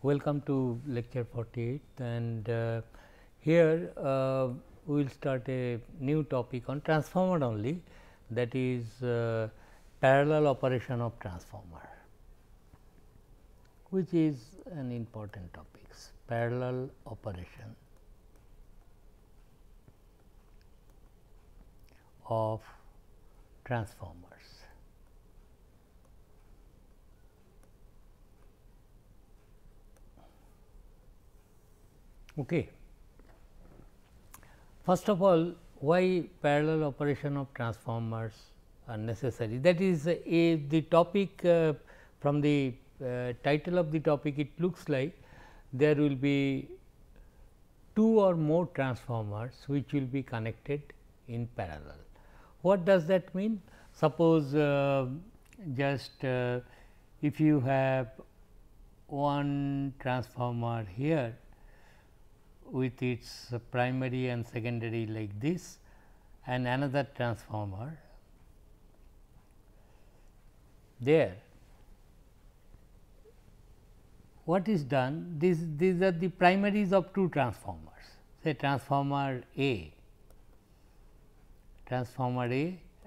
Welcome to lecture 48, and here we will start a new topic on transformer only, that is parallel operation of transformer, which is an important topic, parallel operation of transformers. Okay. First of all, why parallel operation of transformers are necessary? That is the topic from the title of the topic, it looks like there will be two or more transformers which will be connected in parallel. What does that mean? Suppose if you have one transformer here with its primary and secondary like this, and another transformer there. What is done? These are the primaries of two transformers, say transformer A,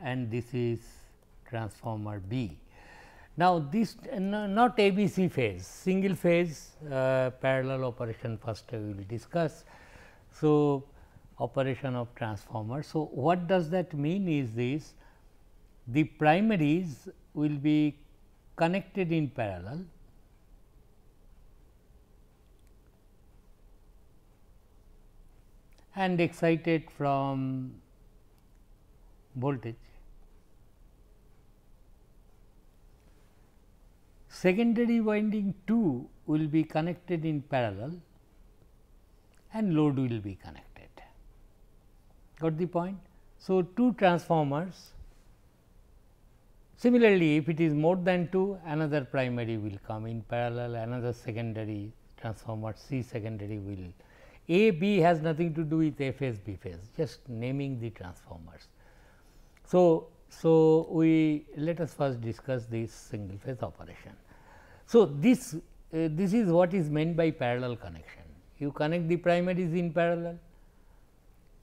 and this is transformer B. Now, this not ABC phase, single phase parallel operation first we will discuss. So, operation of transformer. So, what does that mean is this: the primaries will be connected in parallel and excited from voltage. Secondary winding 2 will be connected in parallel and load will be connected. Got the point? So, two transformers. Similarly, if it is more than 2, another primary will come in parallel, another secondary transformer C secondary will. A B has nothing to do with A phase B phase, just naming the transformers. So, let us first discuss this single phase operation. So, this is what is meant by parallel connection. You connect the primaries in parallel,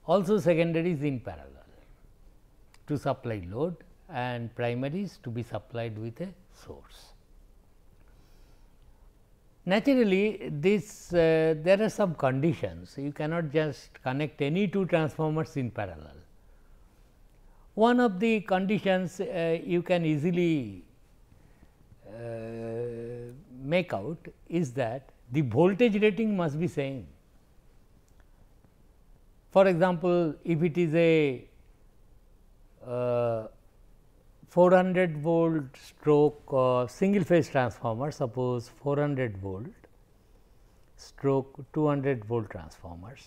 also secondaries in parallel to supply load, and primaries to be supplied with a source. Naturally, there are some conditions. You cannot just connect any two transformers in parallel. One of the conditions you can easily make out is that the voltage rating must be same. For example, if it is a 400 volt stroke single phase transformer, suppose 400 volt stroke 200 volt transformers,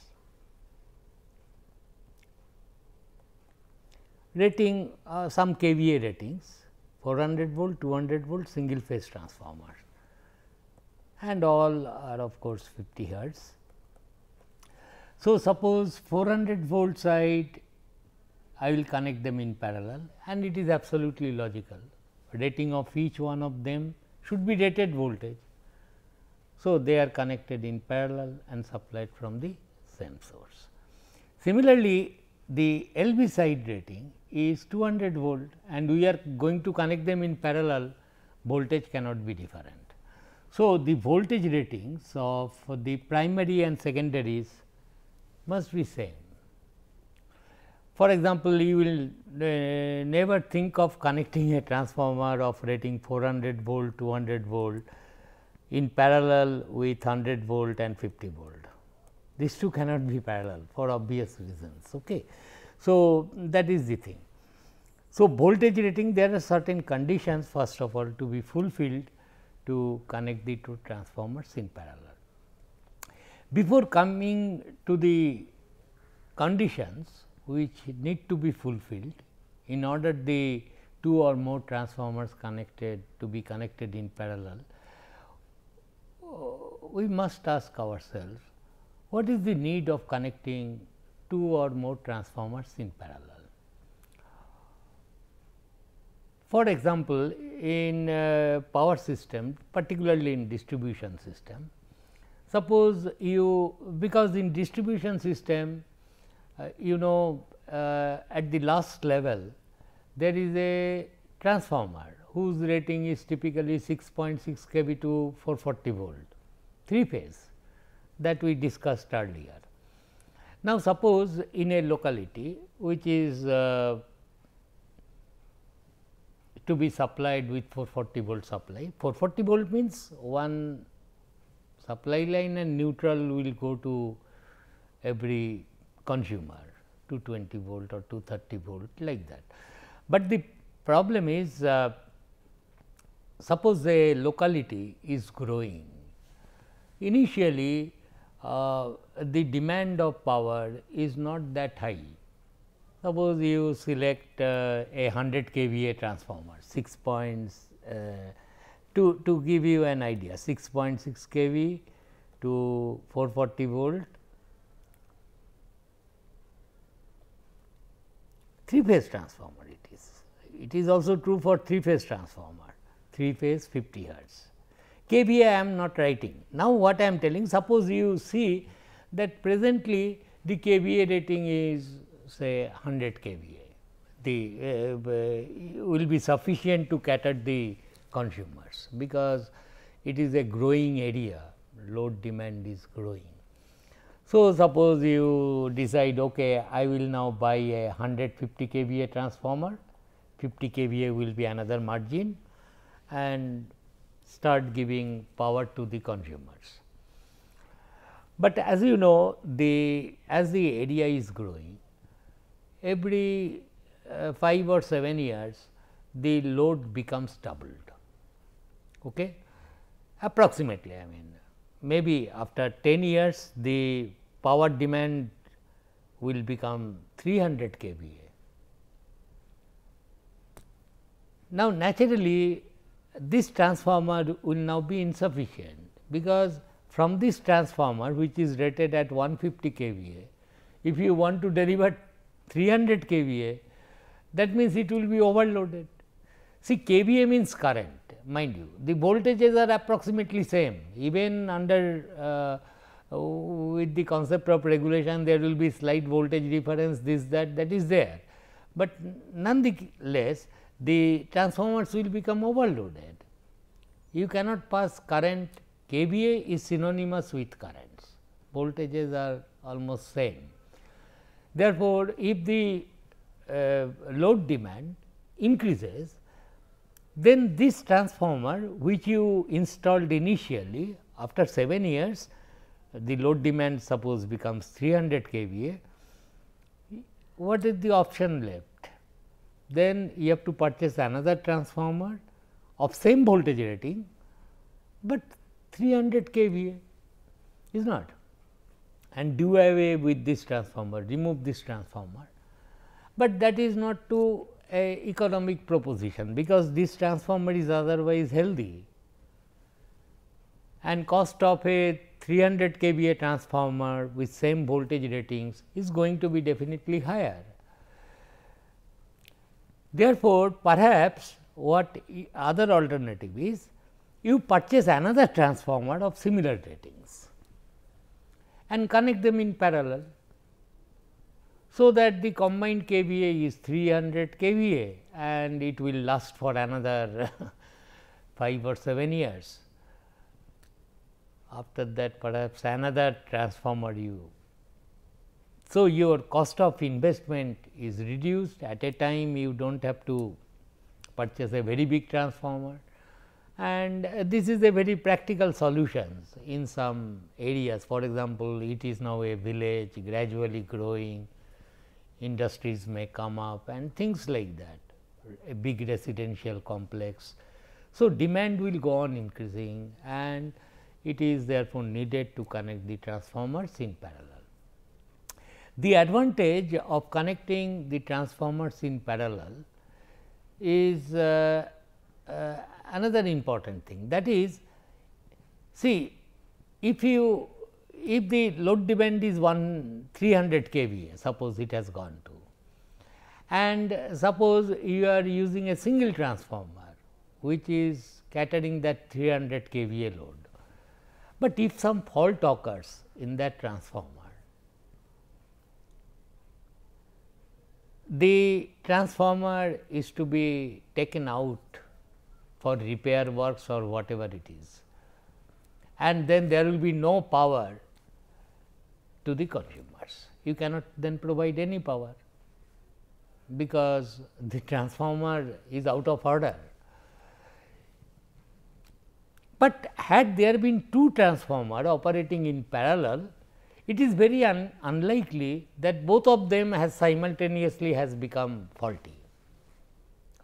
rating some kVA ratings, 400 volt, 200 volt single phase transformers, and all are of course 50 hertz. So, suppose 400 volt side I will connect them in parallel, and it is absolutely logical. Rating of each one of them should be rated voltage. So, they are connected in parallel and supplied from the same source. Similarly, the LV side rating is 200 volt and we are going to connect them in parallel, voltage cannot be different. So, the voltage ratings of the primary and secondaries must be same. For example, you will never think of connecting a transformer of rating 400 volt, 200 volt in parallel with 100 volt and 50 volt. These two cannot be parallel for obvious reasons. Okay. So, that is the thing. So, voltage rating, there are certain conditions first of all to be fulfilled to connect the two transformers in parallel. Before coming to the conditions which need to be fulfilled in order the two or more transformers to be connected in parallel, we must ask ourselves, what is the need of connecting two or more transformers in parallel? For example, in power system, particularly in distribution system, suppose you, because in distribution system at the last level there is a transformer whose rating is typically 6.6 kV to 440 volt, 3 phase that we discussed earlier. Now, suppose in a locality which is to be supplied with 440 volt supply, 440 volt means one supply line and neutral will go to every consumer, 220 volt or 230 volt, like that. But the problem is, suppose a locality is growing, initially the demand of power is not that high. Suppose you select a 100 kVA transformer, 6 points, to give you an idea, 6.6 kV to 440 volt, 3 phase transformer it is. It is also true for 3 phase transformer, 3 phase 50 hertz. kVA I am not writing. Now, what I am telling, suppose you see that presently the kVA rating is say 100 kVA, the will be sufficient to cater the consumers, because it is a growing area, load demand is growing. So, suppose you decide, okay, I will now buy a 150 kVA transformer, 50 kVA will be another margin, and start giving power to the consumers. But as you know, as the area is growing, every 5 or 7 years the load becomes doubled, okay? Approximately, I mean, maybe after 10 years the power demand will become 300 kVA. Now, naturally this transformer will now be insufficient, because from this transformer which is rated at 150 kVA, if you want to deliver 300 kVA, that means it will be overloaded. See, kVA means current, mind you, the voltages are approximately same, even under with the concept of regulation there will be slight voltage difference, this that is there, but nonetheless the transformers will become overloaded. You cannot pass current, kVA is synonymous with currents, voltages are almost same. Therefore, if the load demand increases, then this transformer which you installed initially, after 7 years the load demand suppose becomes 300 kVA, what is the option left? Then you have to purchase another transformer of same voltage rating, but 300 kVA, is not, and do away with this transformer, remove this transformer. But that is not to a economic proposition, because this transformer is otherwise healthy, and cost of a 300 kVA transformer with same voltage ratings is going to be definitely higher. Therefore, perhaps what other alternative is, you purchase another transformer of similar ratings and connect them in parallel, so that the combined kVA is 300 kVA and it will last for another 5 or 7 years. After that, perhaps another transformer you. So, your cost of investment is reduced. At a time you do not have to purchase a very big transformer, and this is a very practical solution in some areas. For example, it is now a village gradually growing, industries may come up and things like that, a big residential complex. So, demand will go on increasing, and it is therefore needed to connect the transformers in parallel. The advantage of connecting the transformers in parallel is another important thing, that is, see, if the load demand is 300 kVA, suppose it has gone to, and suppose you are using a single transformer which is catering that 300 kVA load, But if some fault occurs in that transformer, the transformer is to be taken out for repair works or whatever it is, and then there will be no power to the consumers. You cannot then provide any power, because the transformer is out of order. But had there been two transformers operating in parallel, it is very unlikely that both of them has simultaneously has become faulty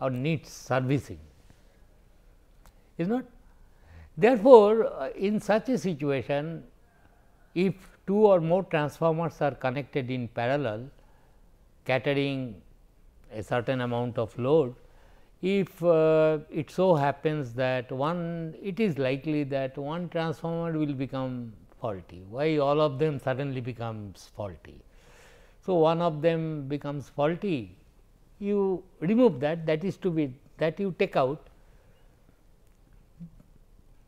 or needs servicing, is not. Therefore, in such a situation, if two or more transformers are connected in parallel catering a certain amount of load, if it so happens that it is likely that one transformer will become faulty. Why all of them suddenly becomes faulty? So, one of them becomes faulty, you remove that, that is to be that you take out,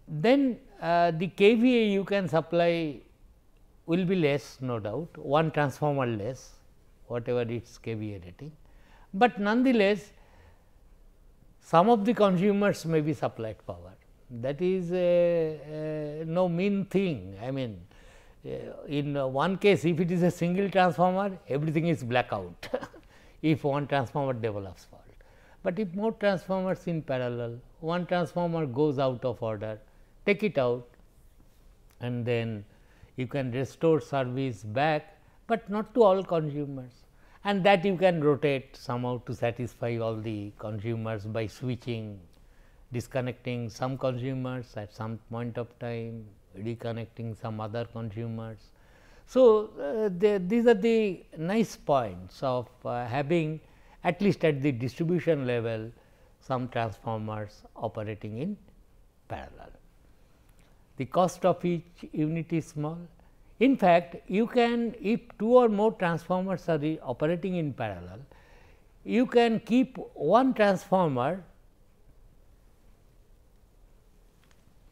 then the kVA you can supply will be less, no doubt, one transformer less, whatever its kVA rating, but nonetheless some of the consumers may be supplied power. That is no mean thing. I mean, in one case, if it is a single transformer, everything is blackout if one transformer develops fault. But if more transformers in parallel, one transformer goes out of order, take it out, and then you can restore service back, but not to all consumers, and that you can rotate somehow to satisfy all the consumers by switching, disconnecting some consumers at some point of time, reconnecting some other consumers. So, these are the nice points of having, at least at the distribution level, some transformers operating in parallel. The cost of each unit is small. In fact, you can, if two or more transformers are operating in parallel, you can keep one transformer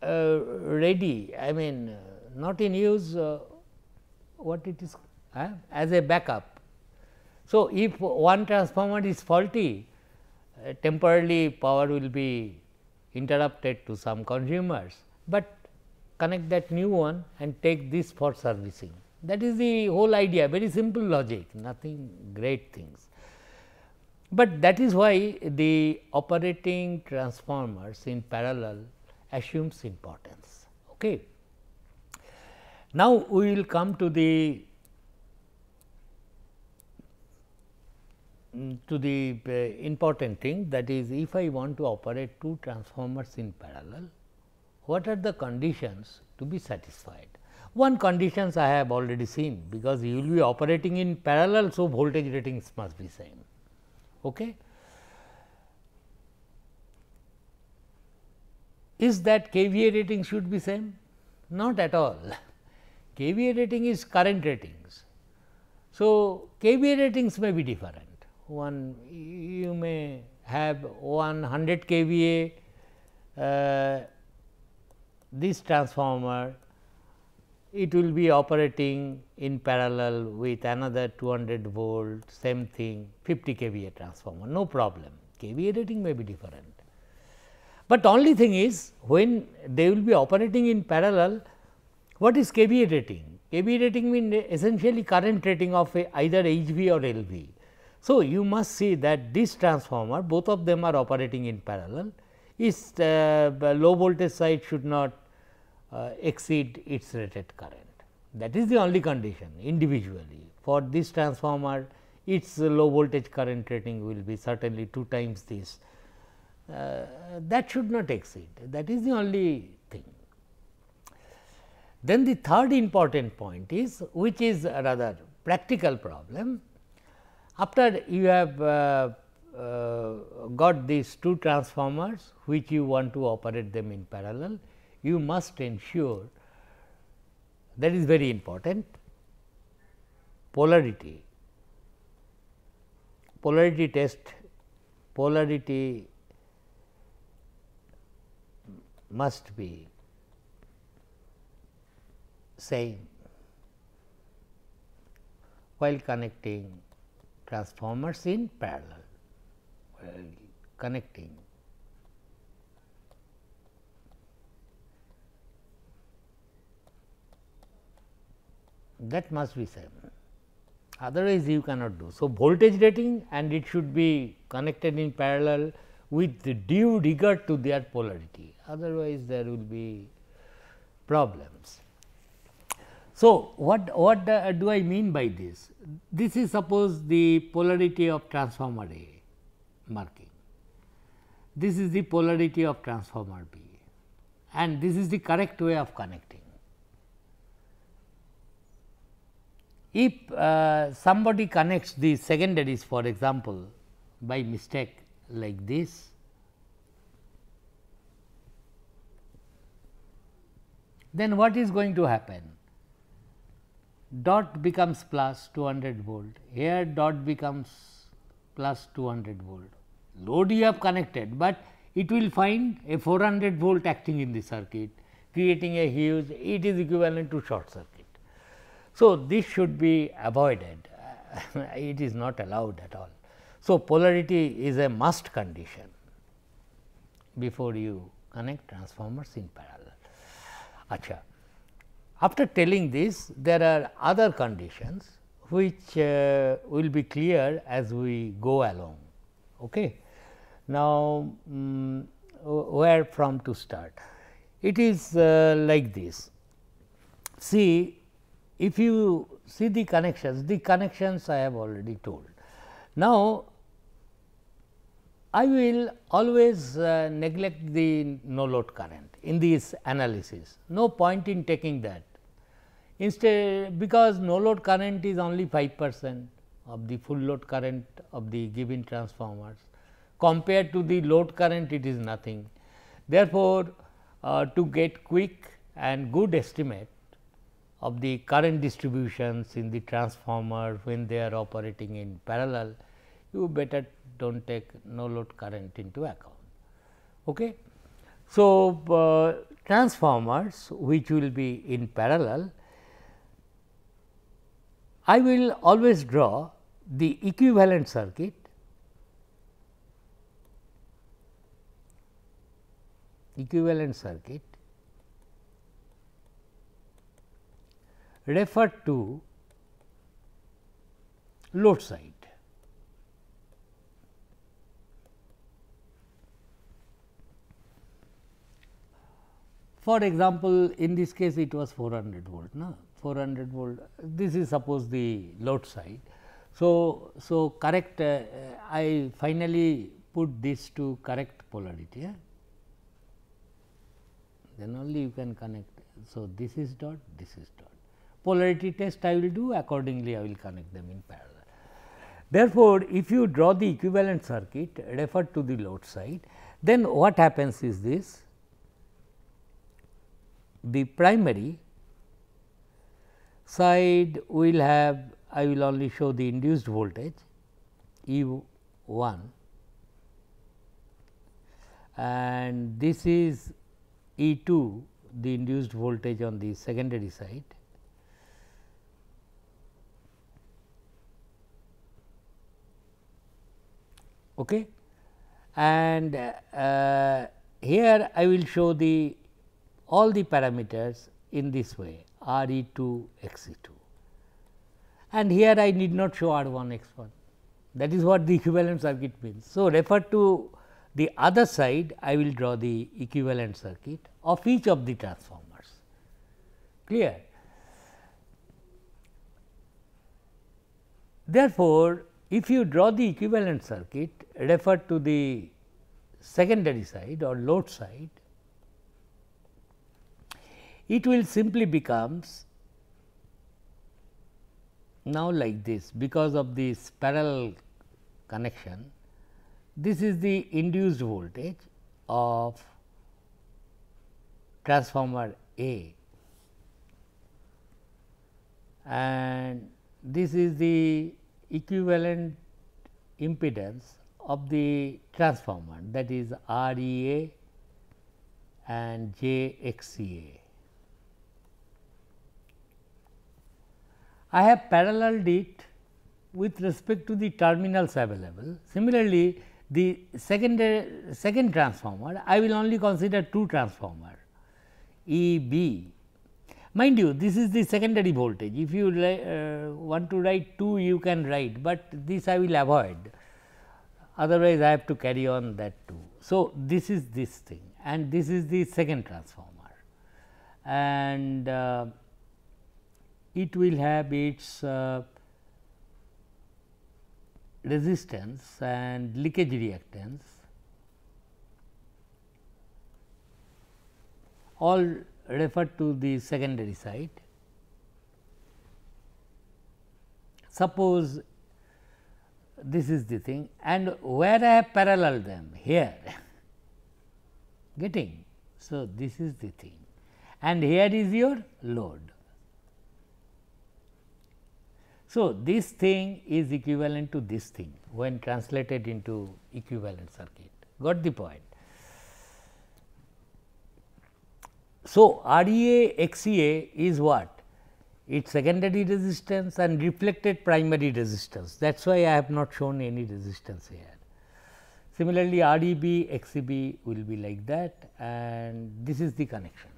ready, I mean not in use, what it is as a backup. So, if one transformer is faulty, temporarily power will be interrupted to some consumers, but connect that new one and take this for servicing. That is the whole idea, very simple logic, nothing great things. But that is why the operating transformers in parallel assumes importance. Okay. Now, we will come to the important thing, that is, if I want to operate two transformers in parallel, what are the conditions to be satisfied? One conditions I have already seen, because you will be operating in parallel, so voltage ratings must be same. Okay. Is that kVA rating should be same? Not at all. kVA rating is current ratings. So, kVA ratings may be different. One, you may have 100 kVA this transformer, it will be operating in parallel with another 200 volt, same thing 50 kVA transformer, no problem, kVA rating may be different. But only thing is, when they will be operating in parallel, what is kVA rating? kVA rating means essentially current rating of either HV or LV. So, you must see that this transformer, both of them are operating in parallel, is low voltage side should not exceed its rated current. That is the only condition individually. For this transformer, its low voltage current rating will be certainly 2 times this. That should not exceed, that is the only thing. Then the third important point is, which is a rather practical problem. After you have got these two transformers, which you want to operate them in parallel, you must ensure, that is very important, polarity test, polarity must be same while connecting transformers in parallel, while connecting that must be same, otherwise you cannot do. So, voltage rating and it should be connected in parallel with the due regard to their polarity, otherwise there will be problems. So, what do I mean by this? This is suppose the polarity of transformer A marking, this is the polarity of transformer B, and this is the correct way of connecting. If somebody connects the secondaries, for example, by mistake like this, then what is going to happen? Dot becomes plus 200 volt, here dot becomes plus 200 volt. Load you have connected, but it will find a 400 volt acting in the circuit, creating a huge, it is equivalent to short circuit. So, this should be avoided, it is not allowed at all. So, polarity is a must condition before you connect transformers in parallel. Achha. After telling this, there are other conditions which will be clear as we go along. Okay. Now, where from to start? It is like this. See, if you see the connections I have already told. Now, I will always neglect the no load current in this analysis, no point in taking that. Instead, because no load current is only 5% of the full load current of the given transformers, compared to the load current it is nothing. Therefore, to get quick and good estimate of the current distributions in the transformer when they are operating in parallel, you better do not take no load current into account. Okay. So, transformers which will be in parallel, I will always draw the equivalent circuit referred to load side. For example, in this case it was 400 volt, no? 400 volt, this is suppose the load side. So, correct, I finally put this to correct polarity, yeah? Then only you can connect. So, this is dot, this is dot. Polarity test I will do, accordingly I will connect them in parallel. Therefore, if you draw the equivalent circuit referred to the load side, then what happens is this: the primary side will have, I will only show the induced voltage E 1, and this is E 2, the induced voltage on the secondary side. Okay. And here I will show the all the parameters in this way, R E 2 X E 2, and here I need not show R 1 X 1, that is what the equivalent circuit means. So, refer to the other side, I will draw the equivalent circuit of each of the transformers, clear. Therefore, if you draw the equivalent circuit referred to the secondary side or load side, it will simply becomes now like this, because of this parallel connection. This is the induced voltage of transformer A, and this is the equivalent impedance of the transformer, that is R E A and J X C A. I have paralleled it with respect to the terminals available. Similarly, the second transformer, I will only consider two transformer E B. Mind you, this is the secondary voltage. If you want to write 2, you can write, but this I will avoid. Otherwise, I have to carry on that too. So, this is this thing, and this is the second transformer, and it will have its resistance and leakage reactance all referred to the secondary side. Suppose this is the thing, and where I have paralleled them here getting. So, this is the thing, and here is your load. So, this thing is equivalent to this thing when translated into equivalent circuit. Got the point? So, REA XEA is what? Its secondary resistance and reflected primary resistance. That is why I have not shown any resistance here. Similarly, REB XEB will be like that, and this is the connection.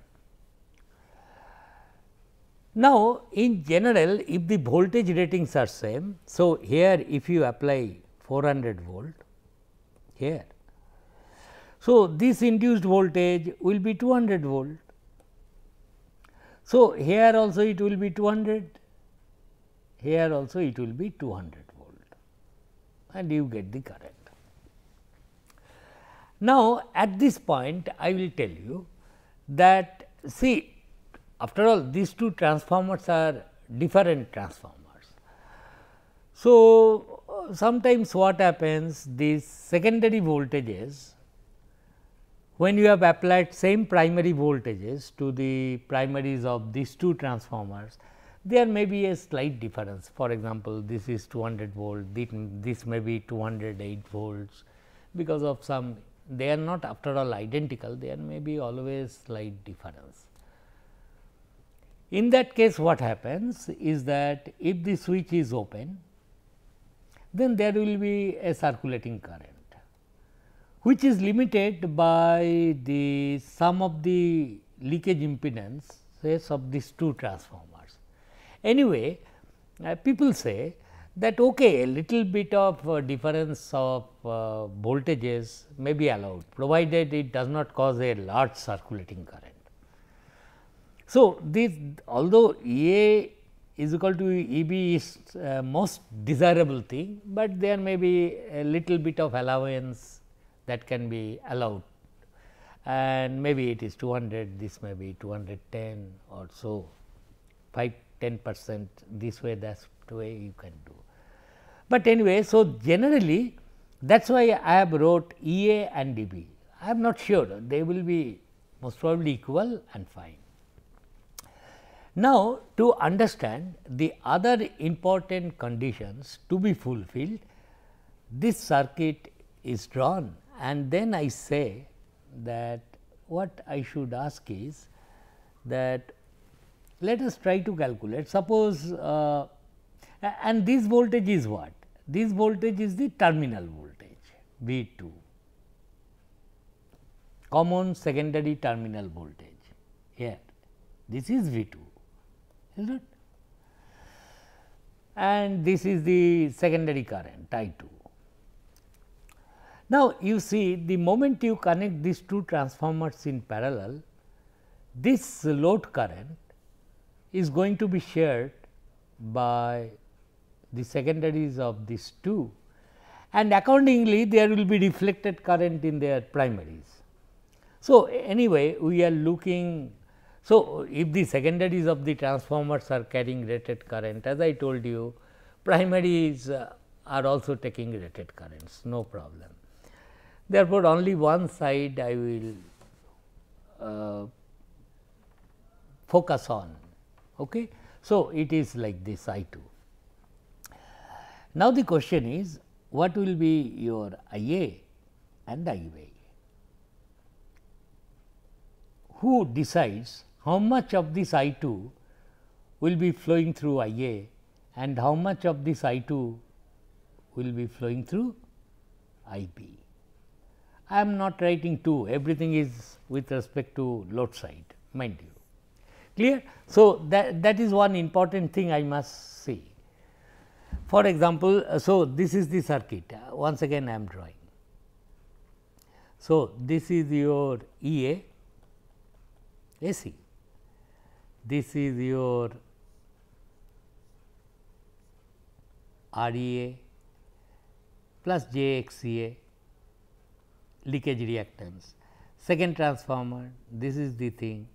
Now, in general, if the voltage ratings are same, so here if you apply 400 volt here, so this induced voltage will be 200 volt. So, here also it will be 200, here also it will be 200 volt, and you get the current. Now, at this point I will tell you that, see, after all these two transformers are different transformers. So, sometimes what happens, these secondary voltages, when you have applied same primary voltages to the primaries of these two transformers, there may be a slight difference. For example, this is 200 volt, this may be 208 volts, because of some, they are not after all identical, there may be always slight difference. In that case, what happens is that if the switch is open, then there will be a circulating current, which is limited by the sum of the leakage impedances of these two transformers. Anyway, people say that okay, a little bit of difference of voltages may be allowed, provided it does not cause a large circulating current. So, this, although EA is equal to EB is most desirable thing, but there may be a little bit of allowance that can be allowed, and maybe it is 200, this may be 210 or so, 5-10% this way, that way you can do. But anyway, so generally that is why I have wrote EA and EB. I am not sure, they will be most probably equal and fine. Now, to understand the other important conditions to be fulfilled, this circuit is drawn, and then I say that what I should ask is that let us try to calculate. Suppose and this voltage is what? This voltage is the terminal voltage V 2, common secondary terminal voltage here. This is V 2, is it? And this is the secondary current I 2. Now, you see, the moment you connect these two transformers in parallel, this load current is going to be shared by the secondaries of these two, and accordingly there will be reflected current in their primaries. So, anyway, we are looking. So, if the secondaries of the transformers are carrying rated current, as I told you, primaries are also taking rated currents, no problem. Therefore, only one side I will focus on. Okay. So, it is like this I 2. Now, the question is, what will be your IA and IB? Who decides how much of this I 2 will be flowing through IA and how much of this I 2 will be flowing through I B. I am not writing 2, everything is with respect to load side, mind you, clear. So, that is one important thing I must see. For example, so this is the circuit, once again I am drawing. So, this is your E A AC, this is your R E A plus J X E A leakage reactance. Second transformer, this is the thing,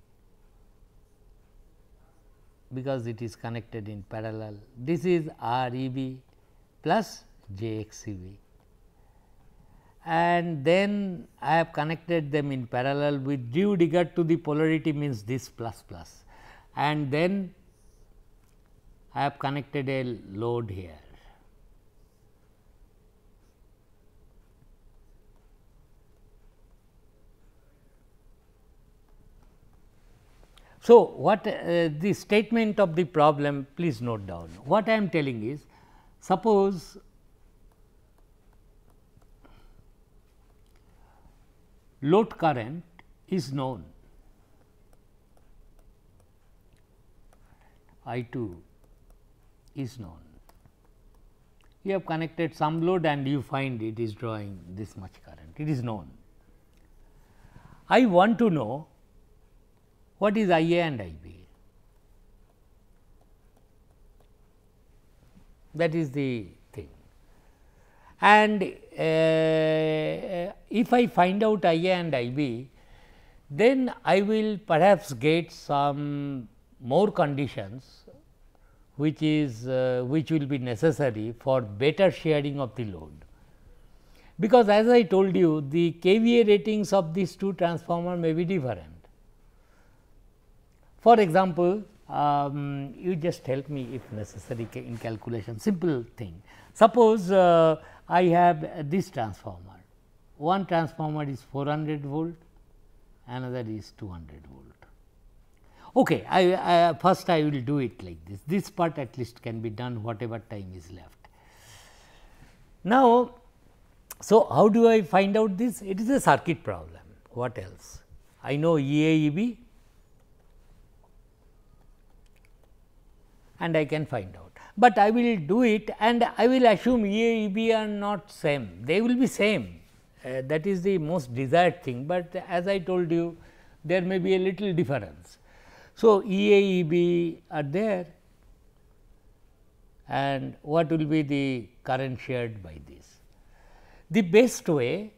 because it is connected in parallel. This is R E B plus J X E B, and then I have connected them in parallel with due regard to the polarity, means this plus plus, and then I have connected a load here. So, what the statement of the problem, please note down. What I am telling is, suppose load current is known, I 2 is known. You have connected some load and you find it is drawing this much current, it is known. I want to know what is I A and I B. That is the thing. And if I find out I A and I B, then I will perhaps get some more conditions which is which will be necessary for better sharing of the load. Because as I told you, the KVA ratings of these two transformers may be different. For example, you just help me if necessary in calculation, simple thing. Suppose I have this transformer, one transformer is 400 volt, another is 200 volt. Okay, first I will do it like this. This part at least can be done whatever time is left. Now, so how do I find out this? It is a circuit problem. What else? I know E A, E B, and I can find out, but I will do it and I will assume E A, E B are not same, they will be same, that is the most desired thing, but as I told you there may be a little difference. So, E A, E B are there, and what will be the current shared by this? The best way,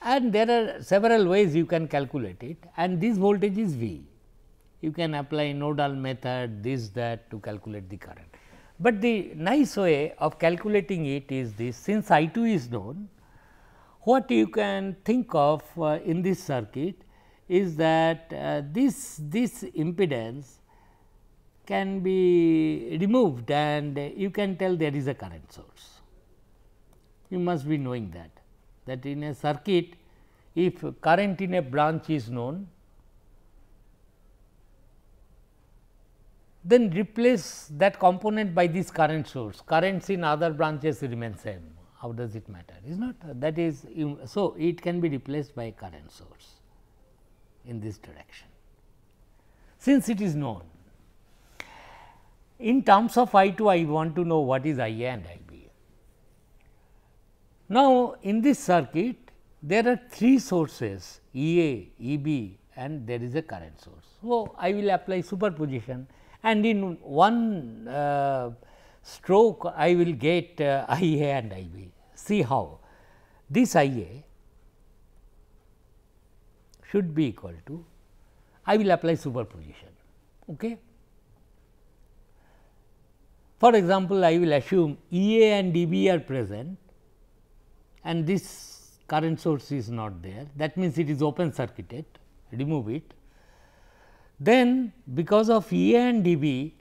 and there are several ways you can calculate it, and this voltage is V. You can apply nodal method, this, that to calculate the current. But the nice way of calculating it is this, since I 2 is known, what you can think of in this circuit is that this impedance can be removed and you can tell there is a current source. You must be knowing that in a circuit, if current in a branch is known, then replace that component by this current source. Currents in other branches remain same. How does it matter? Is not that is so it can be replaced by a current source in this direction, since it is known. In terms of I 2, I want to know what is I A and I B. Now, in this circuit there are three sources E A, E B and there is a current source. So, I will apply superposition and in one stroke I will get I A and I B. See how this I A should be equal to, I will apply superposition. Okay. For example, I will assume E A and E B are present and this current source is not there, that means it is open circuited, remove it. Then because of E A and E B,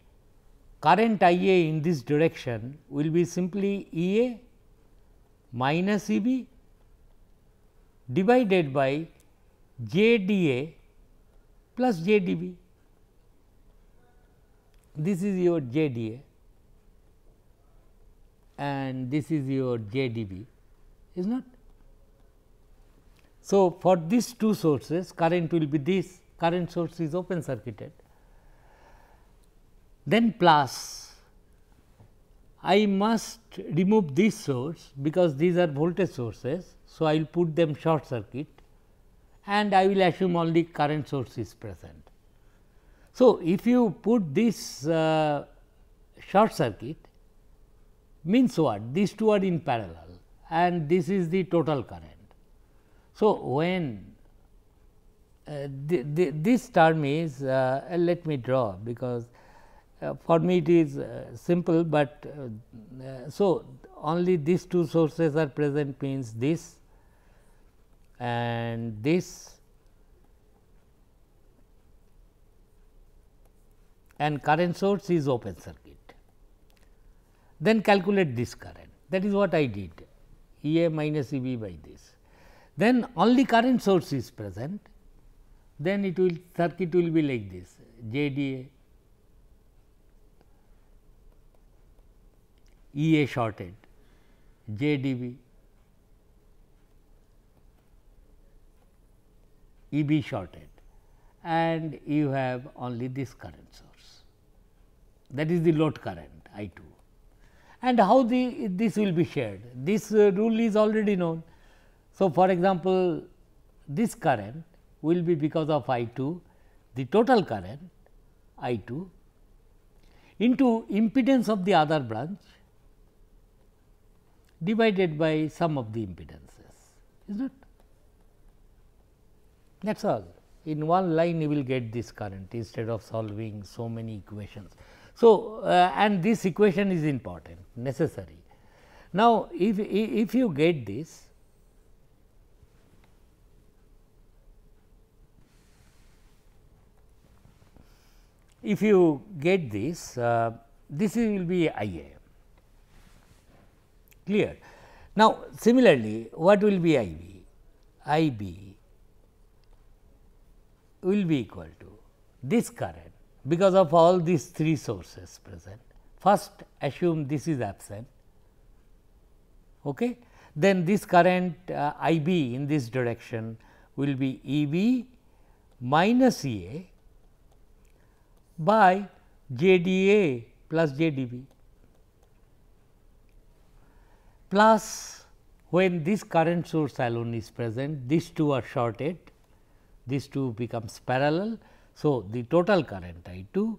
current I A in this direction will be simply E A minus E B divided by J D A plus J D B. This is your J D A. and this is your JDB, is not. So, for these two sources current will be this, current source is open circuited. Then plus I must remove this source because these are voltage sources. So, I will put them short circuit and I will assume only current source is present. So, if you put this short circuit means what? These two are in parallel and this is the total current. So, when this term is let me draw because for me it is simple, but so only these two sources are present means this and this, and current source is open circuit. Then calculate this current, that is what I did, EA minus EB by this. Then only current source is present, then it will circuit will be like this, JDA, EA shorted, JDB, EB shorted, and you have only this current source, that is the load current I 2. And how this will be shared? This rule is already known. So, for example, this current will be because of I 2, the total current I 2 into impedance of the other branch divided by sum of the impedances, is not? That is all. In one line you will get this current instead of solving so many equations. So, and this equation is important, necessary. Now, if you get this, this will be I A, clear. Now, similarly, what will be I B? I B will be equal to this current because of all these three sources present. First assume this is absent, okay. Then this current I B in this direction will be E B minus E A by JDA plus JDB, plus when this current source alone is present, these two are shorted, these two becomes parallel. So, the total current I 2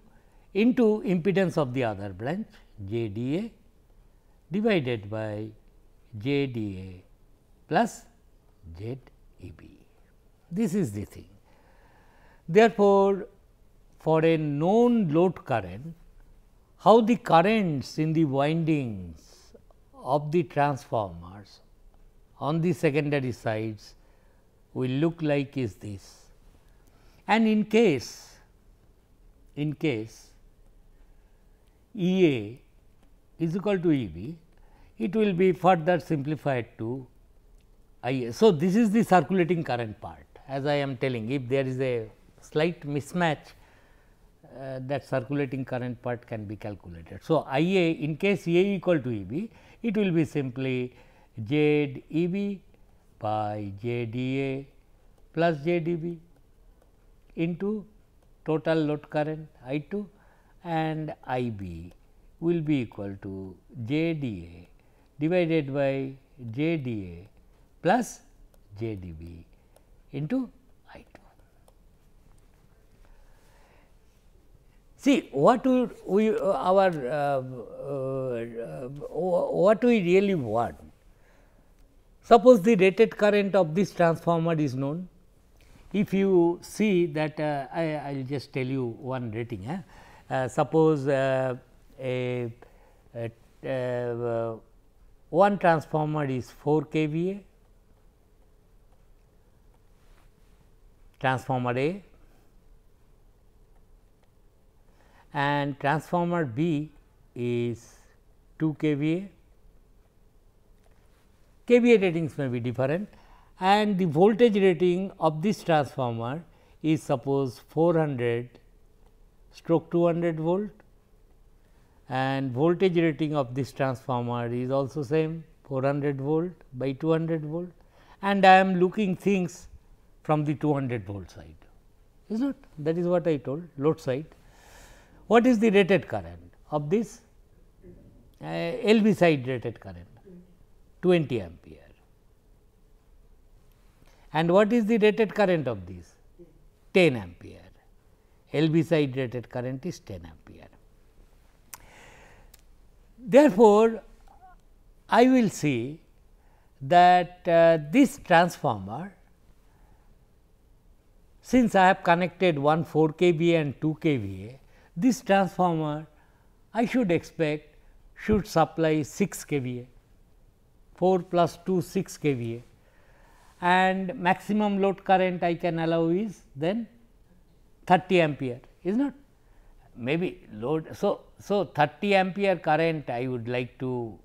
into impedance of the other branch JDA divided by JDA plus ZEB. This is the thing. Therefore, for a known load current, how the currents in the windings of the transformers on the secondary sides will look like is this. And in case EA is equal to EB, it will be further simplified to IA. So, this is the circulating current part, as I am telling. If there is a slight mismatch, that circulating current part can be calculated. So, IA in case EA equal to EB, it will be simply ZEB by JDA plus JDB into total load current I 2, and IB will be equal to JDA divided by JDA plus JDB into I 2. See, what we really want. Suppose the rated current of this transformer is known. If you see that I will just tell you one rating. Suppose one transformer is 4 kVA, transformer A, and transformer B is 2 kVA. kVA ratings may be different, and the voltage rating of this transformer is suppose 400/200 volt, and voltage rating of this transformer is also same 400 volt by 200 volt, and I am looking things from the 200 volt side, is not, that is what I told, load side. What is the rated current of this LV side rated current? 20 ampere. And what is the rated current of this? 10 ampere. LV side rated current is 10 ampere. Therefore, I will see that this transformer, since I have connected one 4 kVA and 2 kVA, this transformer I should expect should supply 6 kVA, 4 plus 2 6 kVA, and maximum load current I can allow is then 30 ampere, is not, maybe load. So, 30 ampere current I would like to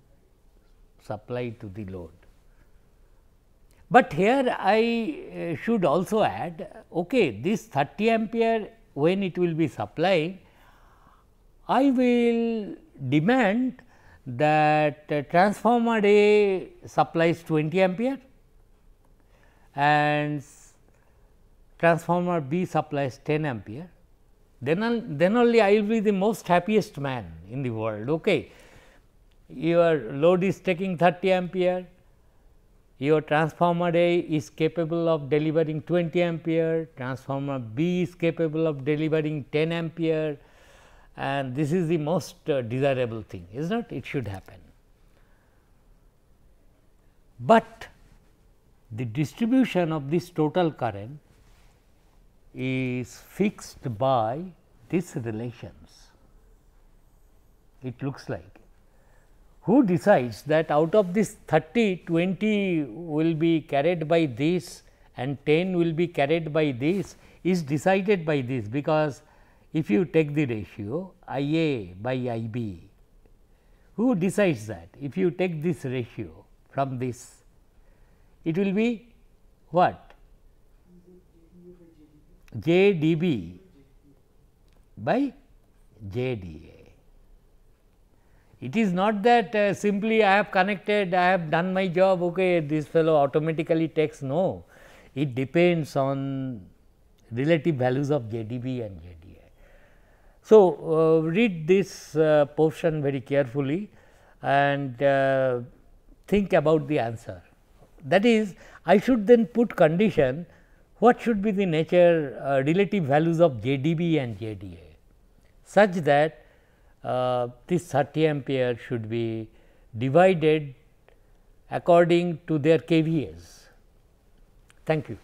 supply to the load. But here I should also add, okay, this 30 ampere when it will be supplying, I will demand that transformer A supplies 20 ampere and transformer B supplies 10 ampere, then only I will be the most happiest man in the world. Okay. Your load is taking 30 ampere, your transformer A is capable of delivering 20 ampere, transformer B is capable of delivering 10 ampere, and this is the most desirable thing, is not, it should happen. But the distribution of this total current is fixed by these relations. It looks like, who decides that out of this 30, 20 will be carried by this and 10 will be carried by this is decided by this, because if you take the ratio I A by I B, who decides that? If you take this ratio from this, it will be what? J d B by J d A. It is not that simply I have connected, I have done my job, okay, this fellow automatically takes, no. It depends on relative values of J d B and J d A. So, read this portion very carefully and think about the answer. That is, I should then put condition, what should be the nature relative values of J d B and J d A, such that this 30 ampere should be divided according to their KVAs. Thank you.